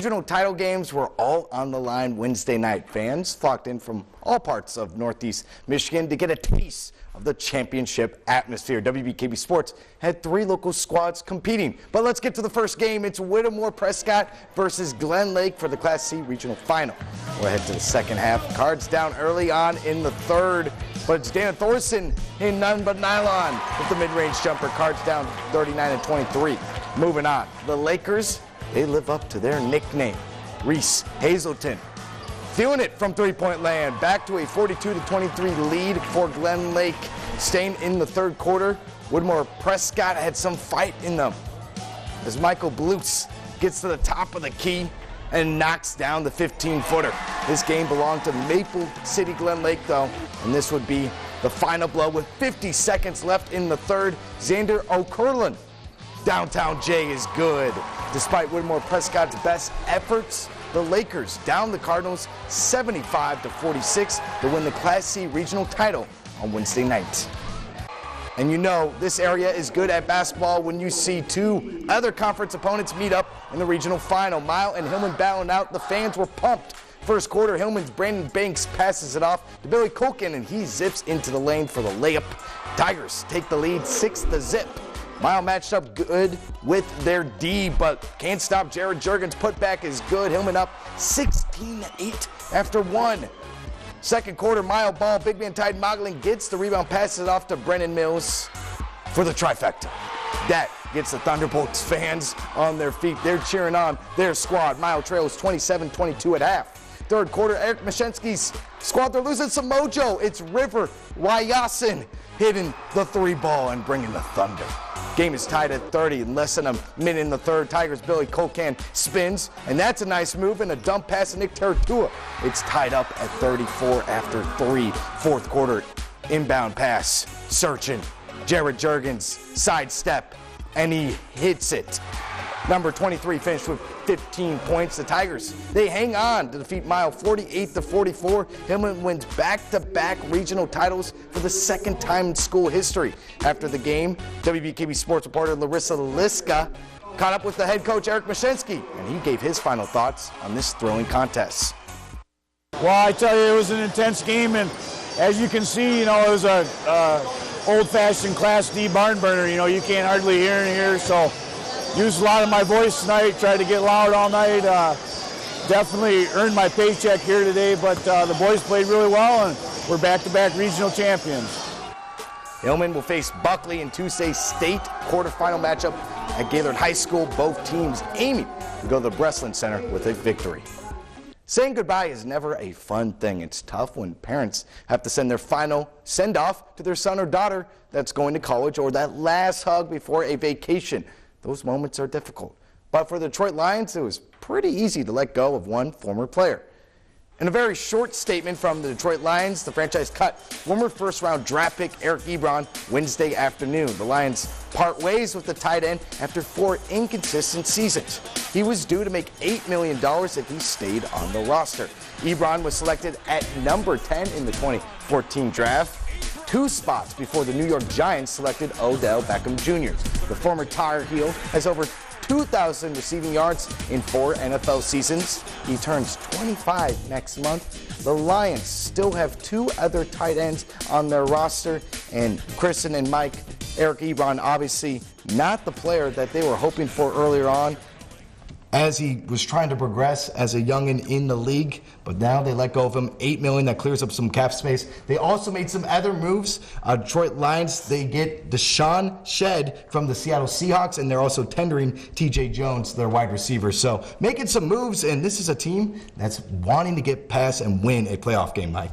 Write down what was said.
regional title games were all on the line Wednesday night. Fans flocked in from all parts of Northeast Michigan to get a taste of the championship atmosphere. WBKB Sports had 3 local squads competing. But let's get to the first game. It's Whittemore Prescott versus Glen Lake for the Class C regional final. We'll head to the second half. Cards down early on in the third, but it's Dana Thorson in none but nylon with the mid-range jumper. Cards down 39-23. Moving on, the Lakers, they live up to their nickname. Reese Hazelton feeling it from three-point land. Back to a 42-23 lead for Glen Lake. Staying in the third quarter, Whittemore Prescott had some fight in them as Michael Blues gets to the top of the key and knocks down the 15-footer. This game belonged to Maple City Glen Lake, though, and this would be the final blow with 50 seconds left in the third. Xander O'Curlin, downtown J, is good. Despite Whittemore Prescott's best efforts, the Lakers down the Cardinals 75-46 to win the Class C regional title on Wednesday night. And you know this area is good at basketball when you see 2 other conference opponents meet up in the regional final. Mile and Hillman battling out. The fans were pumped. First quarter, Hillman's Brandon Banks passes it off to Billy Colkin, and he zips into the lane for the layup. Tigers take the lead 6-0. Mile matched up good with their D, but can't stop Jared Juergens. Putback is good. Hillman up 16-8 after 1. Second quarter, Mile ball. Big man Tide Moglen gets the rebound, passes it off to Brennan Mills for the trifecta. That gets the Thunderbolts fans on their feet. They're cheering on their squad. Mile trails 27-22 at half. Third quarter, Eric Mashensky's squad, they're losing some mojo. It's River Wyasin hitting the 3-ball and bringing the thunder. Game is tied at 30 in less than a minute in the third. Tigers' Billy Colcan spins, and that's a nice move, and a dump pass to Nick Taratua. It's tied up at 34 after 3. Fourth quarter, inbound pass, searching. Jared Juergens, sidestep, and he hits it. Number 23 finished with 15 points. The Tigers, they hang on to defeat Mile 48-44. Hillman wins back-to-back regional titles for the second time in school history. After the game, WBKB Sports reporter Larissa Liska caught up with the head coach Eric Mashensky, and he gave his final thoughts on this thrilling contest. Well, I tell you, it was an intense game, and as you can see, it was a old-fashioned Class D barn burner. You can't hardly hear in here, so used a lot of my voice tonight, tried to get loud all night. Definitely earned my paycheck here today, but the boys played really well, and we're back-to-back regional champions. Hillman will face Buckley in Tuesday's state quarterfinal matchup at Gaylord High School. Both teams aiming to go to the Breslin Center with a victory. Saying goodbye is never a fun thing. It's tough when parents have to send their final send-off to their son or daughter that's going to college, or that last hug before a vacation. Those moments are difficult. But for the Detroit Lions, it was pretty easy to let go of one former player. In a very short statement from the Detroit Lions, the franchise cut former first-round draft pick Eric Ebron Wednesday afternoon. The Lions part ways with the tight end after 4 inconsistent seasons. He was due to make $8 million if he stayed on the roster. Ebron was selected at number 10 in the 2014 draft, 2 spots before the New York Giants selected Odell Beckham Jr. The former Tar Heel has over 2,000 receiving yards in 4 NFL seasons. He turns 25 next month. The Lions still have 2 other tight ends on their roster, and Kristen and Mike, Eric Ebron, obviously not the player that they were hoping for earlier on, as he was trying to progress as a youngin in the league, but now they let go of him. $8 million, that clears up some cap space. They also made some other moves. Detroit Lions, they get Deshaun Shedd from the Seattle Seahawks, and they're also tendering TJ Jones, their wide receiver. So making some moves, and this is a team that's wanting to get past and win a playoff game, Mike.